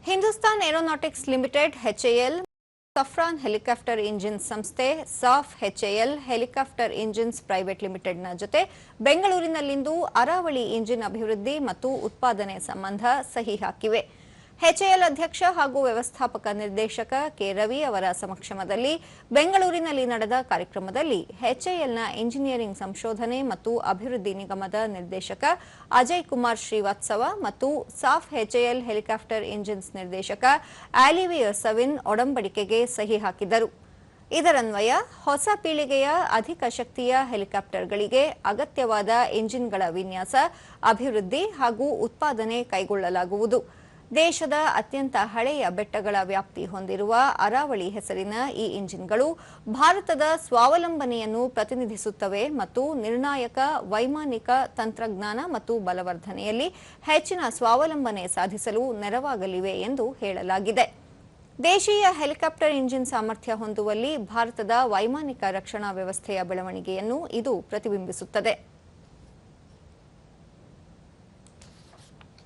Hindustan aeronautics limited HAL, Safran helicopter engine ಸಂಸ್ಥೆ ಸಾಫ್ HAL helicopter engines private ಲಿಮಿಟೆಡ್ನ ಜೊತೆ ಬೆಂಗಳೂರಿನಲ್ಲಿಂದು ಅರಾವಳಿ ಇಂಜಿನ್ ಅಭಿವೃದ್ಧಿ ಮತ್ತು ಉತ್ಪಾದನೆ ಸಂಬಂಧ ಸಹಿ ಹಾಕಿವೆ. HAL ಅಧ್ಯಕ್ಷ ಹಾಗೂ ವ್ಯವಸ್ಥಾಪಕ ನಿರ್ದೇಶಕ ಕೆ ರವಿ ಅವರ ಸಮಕ್ಷಮದಲ್ಲಿ ಬೆಂಗಳೂರಿನಲ್ಲಿ ನಡೆದ ಕಾರ್ಯಕ್ರಮದಲ್ಲಿ HALನ ಇಂಜಿನಿಯರಿಂಗ್ ಸಂಶೋಧನೆ ಮತ್ತು ಅಭಿವೃದ್ಧಿ ನಿಗಮದ ನಿರ್ದೇಶಕ ಅಜಯ್ ಕುಮಾರ್ ಶ್ರೀವಾತ್ಸವ ಮತ್ತು ಸಾಫ್ HAL ಹೆಲಿಕಾಪ್ಟರ್ ಇಂಜಿನ್ಸ್ ನಿರ್ದೇಶಕ ಆಲಿವಿಯರ್ ಸವಿನ್ ಒಡಂಬಡಿಕೆಗೆ ಸಹಿ ಹಾಕಿದರು. ಇದರನ್ವಯ ಹೊಸ ಪೀಳಿಗೆಯ ಅಧಿಕ ಶಕ್ತಿಯ ಹೆಲಿಕಾಪ್ಟರ್ಗಳಿಗೆ ಅಗತ್ಯವಾದ ಇಂಜಿನ್ಗಳ ವಿನ್ಯಾಸ, ಅಭಿವೃದ್ಧಿ ಹಾಗೂ ಉತ್ಪಾದನೆ ಕೈಗೊಳ್ಳಲಾಗುವುದು. ದೇಶದ ಅತ್ಯಂತ ಹಳೆಯ ಬೆಟ್ಟಗಳ ವ್ಯಾಪ್ತಿ ಹೊಂದಿರುವ ಅರಾವಳಿ ಹೆಸರಿನ ಈ ಇಂಜಿನ್ಗಳು ಭಾರತದ ಸ್ವಾವಲಂಬನೆಯನ್ನು ಪ್ರತಿನಿಧಿಸುತ್ತವೆ ಮತ್ತು ನಿರ್ಣಾಯಕ ವೈಮಾನಿಕ ತಂತ್ರಜ್ಞಾನ ಮತ್ತು ಬಲವರ್ಧನೆಯಲ್ಲಿ ಹೆಚ್ಚಿನ ಸ್ವಾವಲಂಬನೆ ಸಾಧಿಸಲು ನೆರವಾಗಲಿವೆ ಎಂದು ಹೇಳಲಾಗಿದೆ. ದೇಶೀಯ ಹೆಲಿಕಾಪ್ಟರ್ ಇಂಜಿನ್ ಸಾಮರ್ಥ್ಯ ಹೊಂದುವಲ್ಲಿ ಭಾರತದ ವೈಮಾನಿಕ ರಕ್ಷಣಾ ವ್ಯವಸ್ಥೆಯ ಬೆಳವಣಿಗೆಯನ್ನು ಇದು ಪ್ರತಿಬಿಂಬಿಸುತ್ತದೆ.